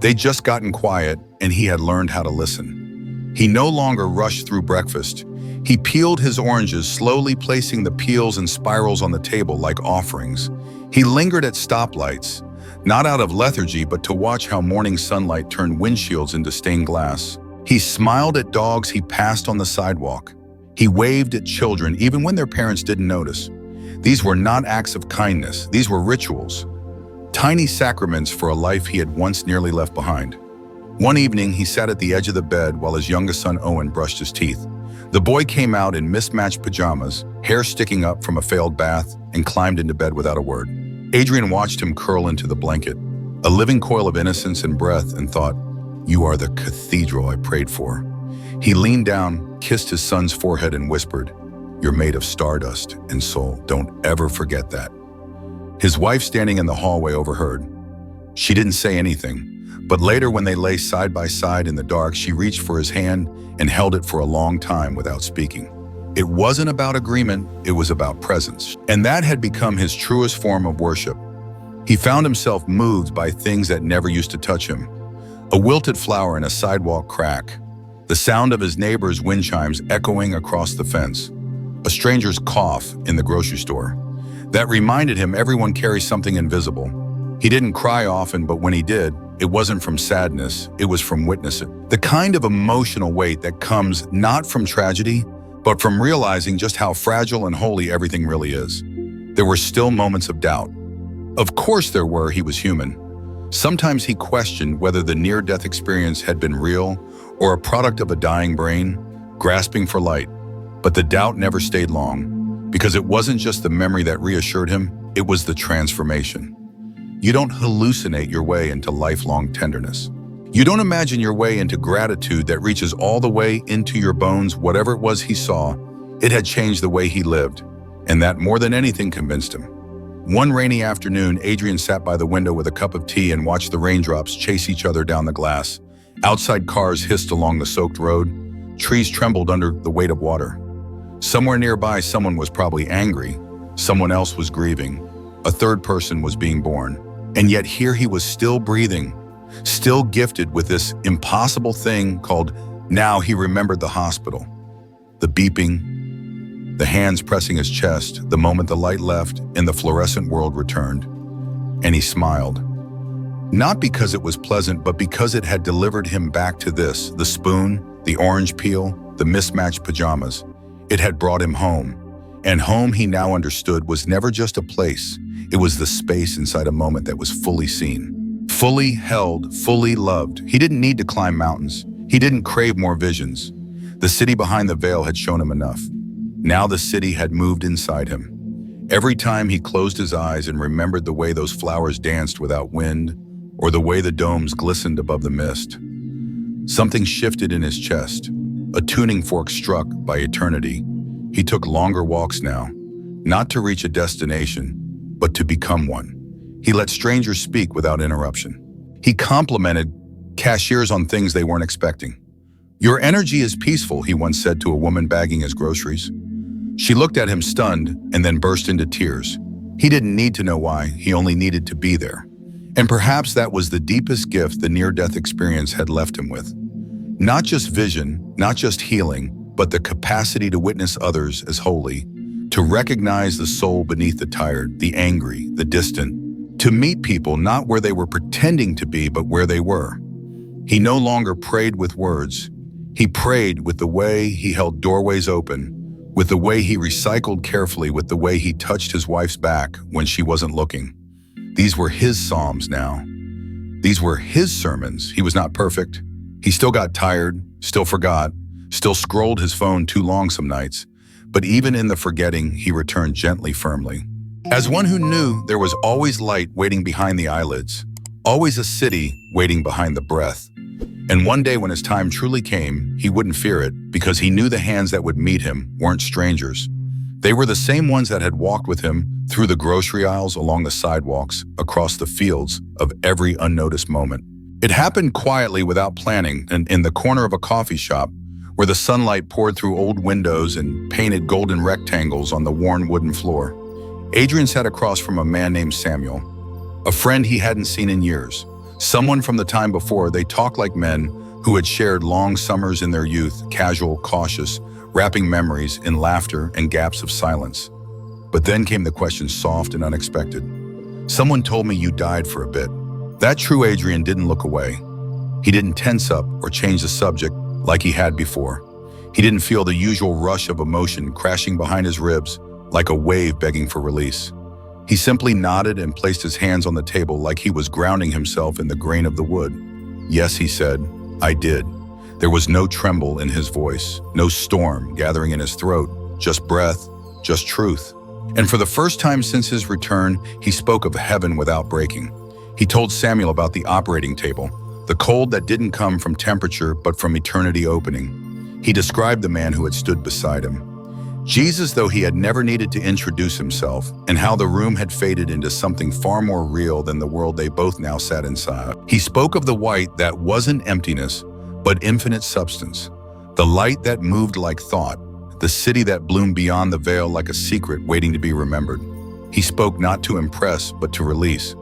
They'd just gotten quiet, and he had learned how to listen. He no longer rushed through breakfast. He peeled his oranges, slowly placing the peels and spirals on the table like offerings. He lingered at stoplights, not out of lethargy, but to watch how morning sunlight turned windshields into stained glass. He smiled at dogs he passed on the sidewalk. He waved at children, even when their parents didn't notice. These were not acts of kindness. These were rituals. Tiny sacraments for a life he had once nearly left behind. One evening, he sat at the edge of the bed while his youngest son Owen brushed his teeth. The boy came out in mismatched pajamas, hair sticking up from a failed bath, and climbed into bed without a word. Adrian watched him curl into the blanket, a living coil of innocence and breath, and thought, "You are the cathedral I prayed for." He leaned down, kissed his son's forehead, and whispered, "You're made of stardust and soul. Don't ever forget that." His wife, standing in the hallway, overheard. She didn't say anything, but later when they lay side by side in the dark, she reached for his hand and held it for a long time without speaking. It wasn't about agreement, it was about presence. And that had become his truest form of worship. He found himself moved by things that never used to touch him. A wilted flower in a sidewalk crack, the sound of his neighbor's wind chimes echoing across the fence, a stranger's cough in the grocery store. That reminded him everyone carries something invisible. He didn't cry often, but when he did, it wasn't from sadness, it was from witnessing. The kind of emotional weight that comes not from tragedy, but from realizing just how fragile and holy everything really is. There were still moments of doubt. Of course there were, he was human. Sometimes he questioned whether the near-death experience had been real or a product of a dying brain, grasping for light. But the doubt never stayed long, because it wasn't just the memory that reassured him, it was the transformation. You don't hallucinate your way into lifelong tenderness. You don't imagine your way into gratitude that reaches all the way into your bones. Whatever it was he saw, it had changed the way he lived, and that more than anything convinced him. One rainy afternoon, Adrian sat by the window with a cup of tea and watched the raindrops chase each other down the glass. Outside, cars hissed along the soaked road. Trees trembled under the weight of water. Somewhere nearby, someone was probably angry. Someone else was grieving. A third person was being born. And yet here he was, still breathing, still gifted with this impossible thing called, now he remembered, the hospital. The beeping, the hands pressing his chest, the moment the light left and the fluorescent world returned. And he smiled. Not because it was pleasant, but because it had delivered him back to this, the spoon, the orange peel, the mismatched pajamas. It had brought him home. And home, he now understood, was never just a place. It was the space inside a moment that was fully seen, fully held, fully loved. He didn't need to climb mountains. He didn't crave more visions. The city behind the veil had shown him enough. Now the city had moved inside him. Every time he closed his eyes and remembered the way those flowers danced without wind, or the way the domes glistened above the mist, something shifted in his chest, a tuning fork struck by eternity. He took longer walks now, not to reach a destination, but to become one. He let strangers speak without interruption. He complimented cashiers on things they weren't expecting. "Your energy is peaceful," he once said to a woman bagging his groceries. She looked at him stunned and then burst into tears. He didn't need to know why, he only needed to be there. And perhaps that was the deepest gift the near-death experience had left him with. Not just vision, not just healing, but the capacity to witness others as holy, to recognize the soul beneath the tired, the angry, the distant, to meet people not where they were pretending to be, but where they were. He no longer prayed with words. He prayed with the way he held doorways open, with the way he recycled carefully, with the way he touched his wife's back when she wasn't looking. These were his psalms now. These were his sermons. He was not perfect. He still got tired, still forgot, still scrolled his phone too long some nights. But even in the forgetting, he returned gently, firmly. As one who knew there was always light waiting behind the eyelids, always a city waiting behind the breath. And one day when his time truly came, he wouldn't fear it, because he knew the hands that would meet him weren't strangers. They were the same ones that had walked with him through the grocery aisles, along the sidewalks, across the fields of every unnoticed moment. It happened quietly, without planning, and in the corner of a coffee shop, where the sunlight poured through old windows and painted golden rectangles on the worn wooden floor. Adrian sat across from a man named Samuel, a friend he hadn't seen in years. Someone from the time before. They talked like men who had shared long summers in their youth, casual, cautious, wrapping memories in laughter and gaps of silence. But then came the question, soft and unexpected. "Someone told me you died for a bit." That true Adrian didn't look away. He didn't tense up or change the subject like he had before. He didn't feel the usual rush of emotion crashing behind his ribs like a wave begging for release. He simply nodded and placed his hands on the table like he was grounding himself in the grain of the wood. "Yes," he said, "I did. There was no tremble in his voice, no storm gathering in his throat, just breath, just truth. And for the first time since his return, he spoke of heaven without breaking. He told Samuel about the operating table, the cold that didn't come from temperature but from eternity opening. He described the man who had stood beside him. Jesus, though he had never needed to introduce himself, and how the room had faded into something far more real than the world they both now sat inside. He spoke of the white that wasn't emptiness, but infinite substance, the light that moved like thought, the city that bloomed beyond the veil like a secret waiting to be remembered. He spoke not to impress, but to release.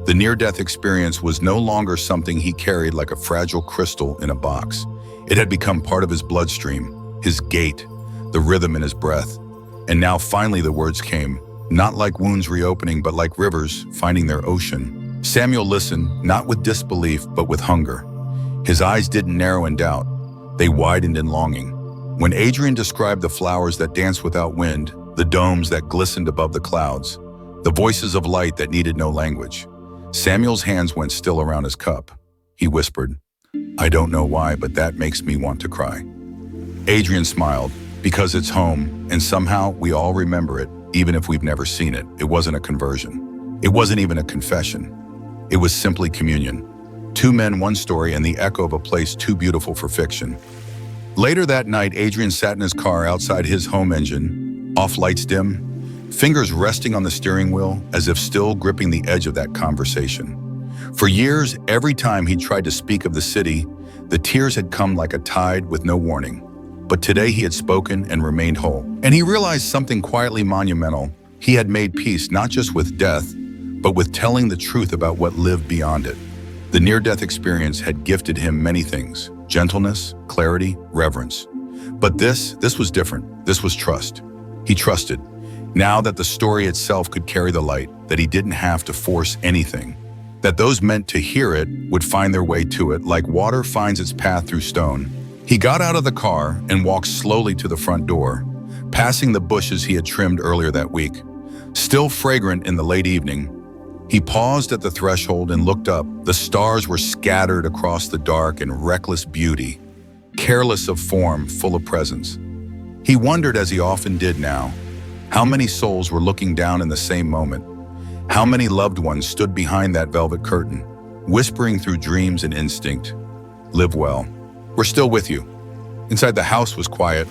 The near-death experience was no longer something he carried like a fragile crystal in a box. It had become part of his bloodstream, his gait, the rhythm in his breath. And now finally the words came, not like wounds reopening, but like rivers finding their ocean. Samuel listened, not with disbelief, but with hunger. His eyes didn't narrow in doubt. They widened in longing. When Adrian described the flowers that danced without wind, the domes that glistened above the clouds, the voices of light that needed no language, Samuel's hands went still around his cup. He whispered, "I don't know why, but that makes me want to cry." Adrian smiled, because it's home, and somehow we all remember it, even if we've never seen it. It wasn't a conversion. It wasn't even a confession. It was simply communion. Two men, one story, and the echo of a place too beautiful for fiction. Later that night, Adrian sat in his car outside his home engine, off lights dim, fingers resting on the steering wheel as if still gripping the edge of that conversation. For years, every time he tried to speak of the city, the tears had come like a tide with no warning. But today he had spoken and remained whole. And he realized something quietly monumental. He had made peace not just with death, but with telling the truth about what lived beyond it. The near-death experience had gifted him many things: gentleness, clarity, reverence. But this was different. This was trust. He trusted, now that the story itself could carry the light, that he didn't have to force anything, that those meant to hear it would find their way to it like water finds its path through stone. He got out of the car and walked slowly to the front door, passing the bushes he had trimmed earlier that week. Still fragrant in the late evening, he paused at the threshold and looked up. The stars were scattered across the dark in reckless beauty, careless of form, full of presence. He wondered, as he often did now, how many souls were looking down in the same moment. How many loved ones stood behind that velvet curtain, whispering through dreams and instinct, "Live well. We're still with you." Inside the house was quiet.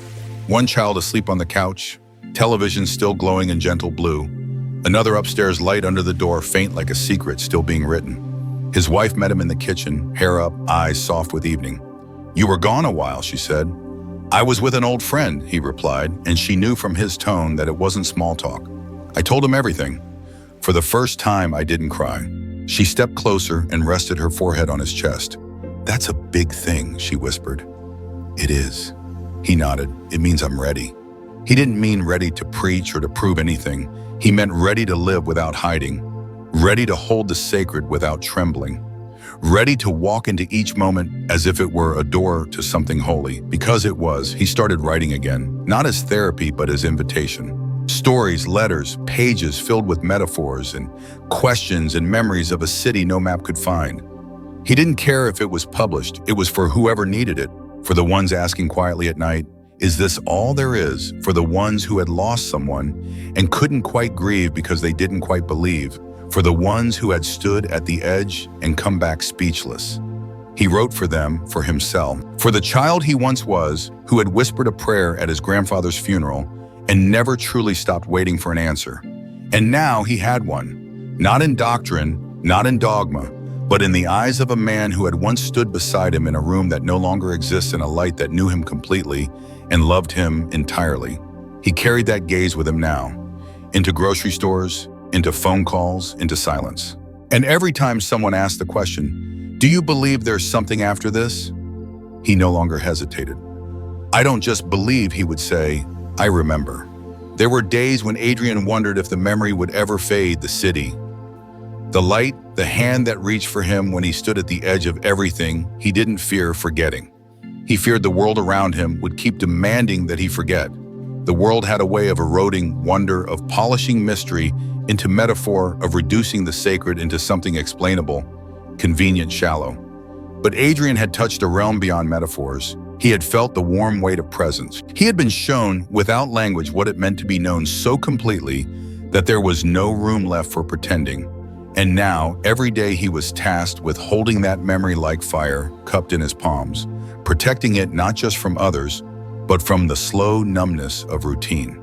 One child asleep on the couch, television still glowing in gentle blue. Another upstairs light under the door, faint like a secret still being written. His wife met him in the kitchen, hair up, eyes soft with evening. "You were gone a while," she said. "I was with an old friend," he replied, and she knew from his tone that it wasn't small talk. "I told him everything. For the first time, I didn't cry." She stepped closer and rested her forehead on his chest. "That's a big thing," she whispered. "It is." He nodded. "It means I'm ready." He didn't mean ready to preach or to prove anything. He meant ready to live without hiding, ready to hold the sacred without trembling, ready to walk into each moment as if it were a door to something holy. Because it was, he started writing again, not as therapy, but as invitation. Stories, letters, pages filled with metaphors and questions and memories of a city no map could find. He didn't care if it was published. It was for whoever needed it, for the ones asking quietly at night, "Is this all there is?" For the ones who had lost someone and couldn't quite grieve because they didn't quite believe, for the ones who had stood at the edge and come back speechless. He wrote for them, for himself, for the child he once was, who had whispered a prayer at his grandfather's funeral and never truly stopped waiting for an answer. And now he had one, not in doctrine, not in dogma, but in the eyes of a man who had once stood beside him in a room that no longer exists, in a light that knew him completely and loved him entirely. He carried that gaze with him now, into grocery stores, into phone calls, into silence. And every time someone asked the question, "Do you believe there's something after this?" he no longer hesitated. "I don't just believe," he would say, "I remember." There were days when Adrian wondered if the memory would ever fade, the city. The light, the hand that reached for him when he stood at the edge of everything he didn't fear forgetting. He feared the world around him would keep demanding that he forget. The world had a way of eroding wonder, of polishing mystery into metaphor, of reducing the sacred into something explainable, convenient, shallow. But Adrian had touched a realm beyond metaphors. He had felt the warm weight of presence. He had been shown, without language, what it meant to be known so completely that there was no room left for pretending. And now, every day he was tasked with holding that memory like fire, cupped in his palms, protecting it not just from others, but from the slow numbness of routine.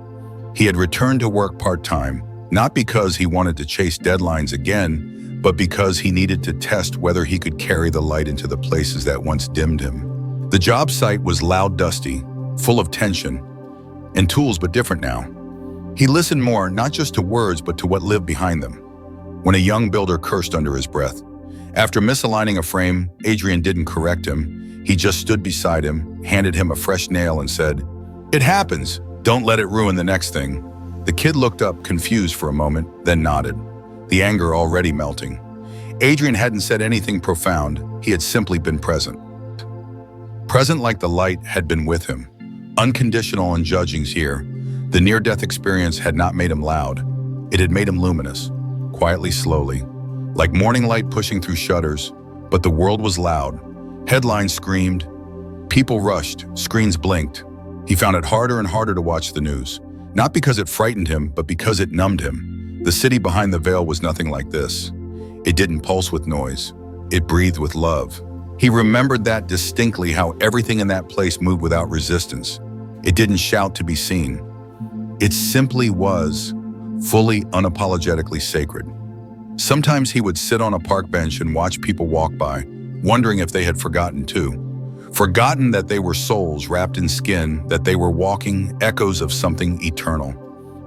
He had returned to work part-time, not because he wanted to chase deadlines again, but because he needed to test whether he could carry the light into the places that once dimmed him. The job site was loud, dusty, full of tension, and tools but different now. He listened more, not just to words, but to what lived behind them. When a young builder cursed under his breath. After misaligning a frame, Adrian didn't correct him. He just stood beside him, handed him a fresh nail and said, "It happens. Don't let it ruin the next thing." The kid looked up, confused for a moment, then nodded, the anger already melting. Adrian hadn't said anything profound. He had simply been present. Present like the light had been with him. Unconditional and judging here. The near-death experience had not made him loud. It had made him luminous, quietly, slowly, like morning light pushing through shutters. But the world was loud. Headlines screamed. People rushed. Screens blinked. He found it harder and harder to watch the news. Not because it frightened him, but because it numbed him. The city behind the veil was nothing like this. It didn't pulse with noise. It breathed with love. He remembered that distinctly, how everything in that place moved without resistance. It didn't shout to be seen. It simply was, fully, unapologetically sacred. Sometimes he would sit on a park bench and watch people walk by, wondering if they had forgotten too. Forgotten that they were souls wrapped in skin, that they were walking echoes of something eternal.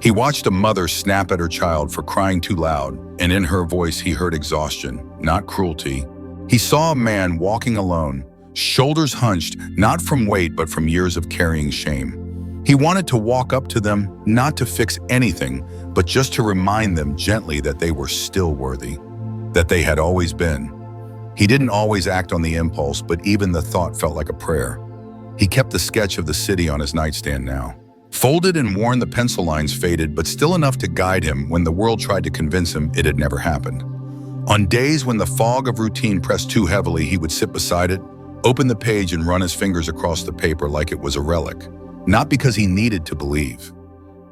He watched a mother snap at her child for crying too loud, and in her voice he heard exhaustion, not cruelty. He saw a man walking alone, shoulders hunched, not from weight but from years of carrying shame. He wanted to walk up to them, not to fix anything, but just to remind them gently that they were still worthy, that they had always been. He didn't always act on the impulse, but even the thought felt like a prayer. He kept the sketch of the city on his nightstand now. Folded and worn, the pencil lines faded, but still enough to guide him when the world tried to convince him it had never happened. On days when the fog of routine pressed too heavily, he would sit beside it, open the page and run his fingers across the paper like it was a relic. Not because he needed to believe,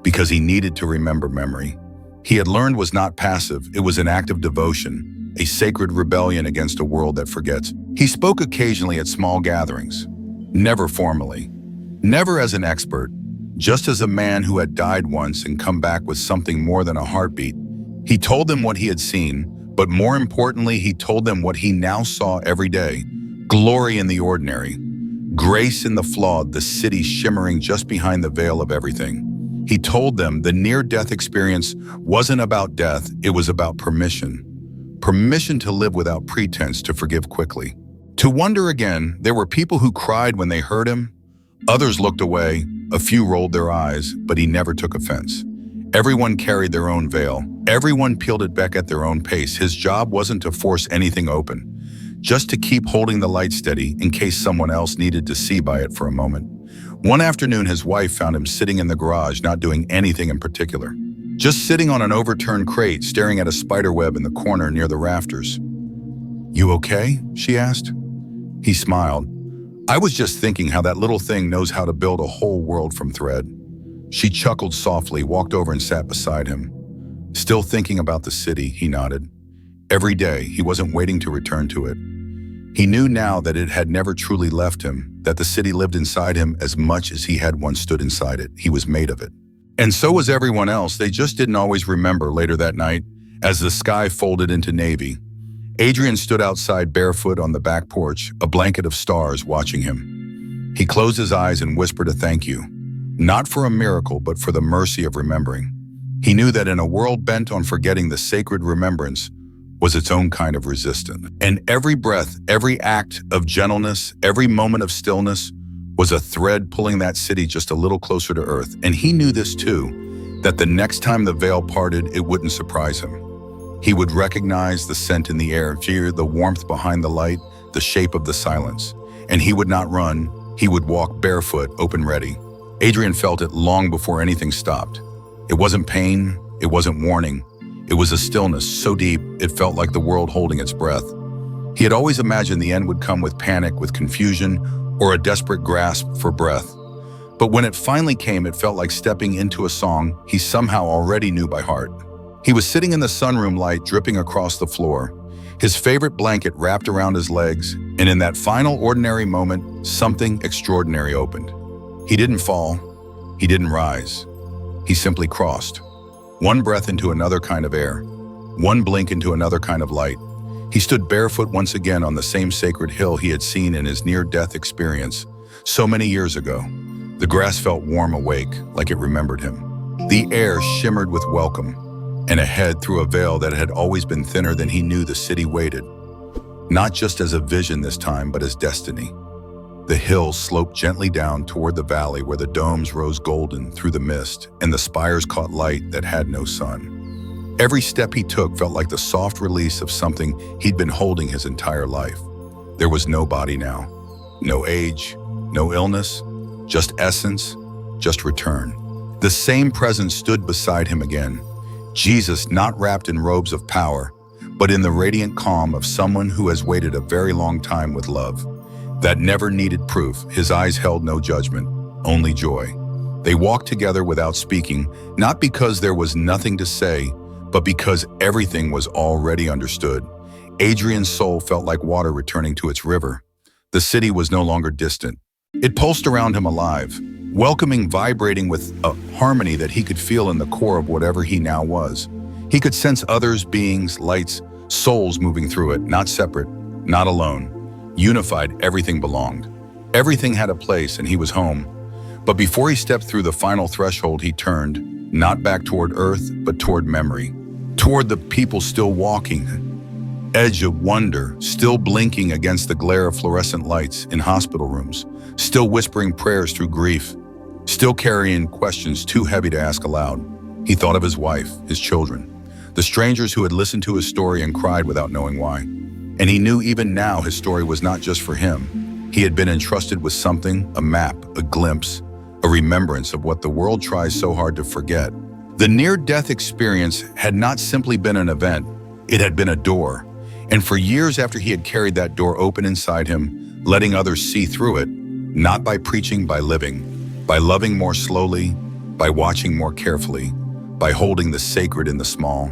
because he needed to remember memory. He had learned was not passive, it was an act of devotion, a sacred rebellion against a world that forgets. He spoke occasionally at small gatherings, never formally, never as an expert, just as a man who had died once and come back with something more than a heartbeat. He told them what he had seen, but more importantly, he told them what he now saw every day. Glory in the ordinary, grace in the flawed, the city shimmering just behind the veil of everything. He told them the near-death experience wasn't about death, it was about permission. Permission to live without pretense, to forgive quickly. To wonder again. There were people who cried when they heard him. Others looked away, a few rolled their eyes, but he never took offense. Everyone carried their own veil. Everyone peeled it back at their own pace. His job wasn't to force anything open, just to keep holding the light steady in case someone else needed to see by it for a moment. One afternoon, his wife found him sitting in the garage, not doing anything in particular. Just sitting on an overturned crate, staring at a spider web in the corner near the rafters. "You okay?" she asked. He smiled. "I was just thinking how that little thing knows how to build a whole world from thread." She chuckled softly, walked over and sat beside him. "Still thinking about the city," he nodded. Every day, he wasn't waiting to return to it. He knew now that it had never truly left him, that the city lived inside him as much as he had once stood inside it. He was made of it. And so was everyone else. They just didn't always remember. Later that night, as the sky folded into navy, Adrian stood outside barefoot on the back porch, a blanket of stars watching him. He closed his eyes and whispered a thank you, not for a miracle, but for the mercy of remembering. He knew that in a world bent on forgetting, the sacred remembrance was its own kind of resistance. And every breath, every act of gentleness, every moment of stillness was a thread pulling that city just a little closer to earth. And he knew this too, that the next time the veil parted, it wouldn't surprise him. He would recognize the scent in the air, fear the warmth behind the light, the shape of the silence. And he would not run, he would walk barefoot, open ready. Adrian felt it long before anything stopped. It wasn't pain, it wasn't warning. It was a stillness so deep, it felt like the world holding its breath. He had always imagined the end would come with panic, with confusion, or a desperate grasp for breath. But when it finally came, it felt like stepping into a song he somehow already knew by heart. He was sitting in the sunroom light dripping across the floor, his favorite blanket wrapped around his legs, and in that final ordinary moment, something extraordinary opened. He didn't fall, he didn't rise. He simply crossed. One breath into another kind of air, one blink into another kind of light. He stood barefoot once again on the same sacred hill he had seen in his near-death experience so many years ago. The grass felt warm awake, like it remembered him. The air shimmered with welcome, and ahead, through a veil that had always been thinner than he knew, the city waited. Not just as a vision this time, but as destiny. The hill sloped gently down toward the valley where the domes rose golden through the mist and the spires caught light that had no sun. Every step he took felt like the soft release of something he'd been holding his entire life. There was no body now, no age, no illness, just essence, just return. The same presence stood beside him again. Jesus, not wrapped in robes of power, but in the radiant calm of someone who has waited a very long time with love. That never needed proof. His eyes held no judgment, only joy. They walked together without speaking, not because there was nothing to say, but because everything was already understood. Adrian's soul felt like water returning to its river. The city was no longer distant. It pulsed around him alive, welcoming, vibrating with a harmony that he could feel in the core of whatever he now was. He could sense others, beings, lights, souls moving through it, not separate, not alone. Unified, everything belonged. Everything had a place and he was home. But before he stepped through the final threshold, he turned, not back toward earth, but toward memory. Toward the people still walking, edge of wonder, still blinking against the glare of fluorescent lights in hospital rooms, still whispering prayers through grief, still carrying questions too heavy to ask aloud. He thought of his wife, his children, the strangers who had listened to his story and cried without knowing why. And he knew even now his story was not just for him. He had been entrusted with something, a map, a glimpse, a remembrance of what the world tries so hard to forget. The near-death experience had not simply been an event, it had been a door. And for years after he had carried that door open inside him, letting others see through it, not by preaching, by living, by loving more slowly, by watching more carefully, by holding the sacred in the small.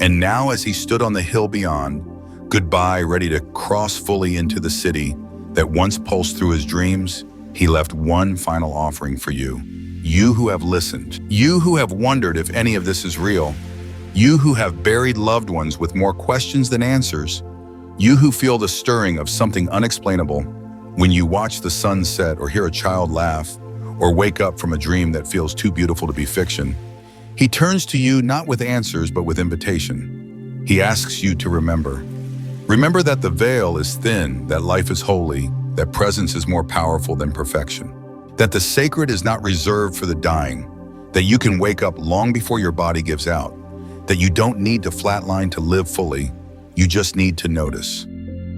And now as he stood on the hill beyond, goodbye, ready to cross fully into the city that once pulsed through his dreams, he left one final offering for you. You who have listened, you who have wondered if any of this is real, you who have buried loved ones with more questions than answers, you who feel the stirring of something unexplainable when you watch the sun set or hear a child laugh or wake up from a dream that feels too beautiful to be fiction. He turns to you not with answers but with invitation. He asks you to remember. Remember that the veil is thin, that life is holy, that presence is more powerful than perfection, that the sacred is not reserved for the dying, that you can wake up long before your body gives out, that you don't need to flatline to live fully, you just need to notice.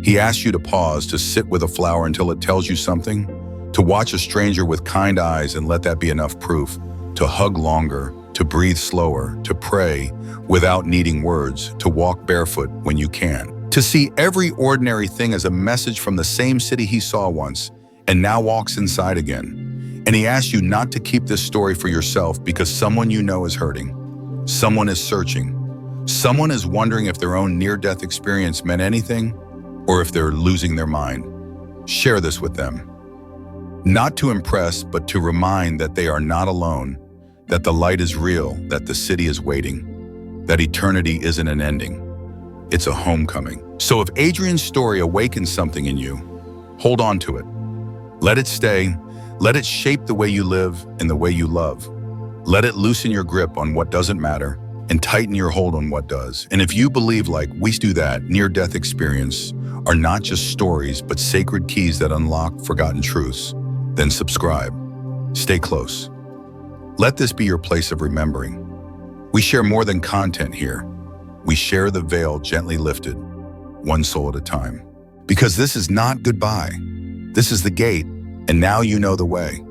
He asks you to pause, to sit with a flower until it tells you something, to watch a stranger with kind eyes and let that be enough proof, to hug longer, to breathe slower, to pray without needing words, to walk barefoot when you can, to see every ordinary thing as a message from the same city he saw once and now walks inside again. And he asks you not to keep this story for yourself because someone you know is hurting. Someone is searching. Someone is wondering if their own near-death experience meant anything or if they're losing their mind. Share this with them. Not to impress, but to remind that they are not alone, that the light is real, that the city is waiting, that eternity isn't an ending. It's a homecoming. So if Adrian's story awakens something in you, hold on to it. Let it stay. Let it shape the way you live and the way you love. Let it loosen your grip on what doesn't matter and tighten your hold on what does. And if you believe like we do that near-death experience are not just stories, but sacred keys that unlock forgotten truths, then subscribe. Stay close. Let this be your place of remembering. We share more than content here. We share the veil gently lifted, one soul at a time. Because this is not goodbye. This is the gate, and now you know the way.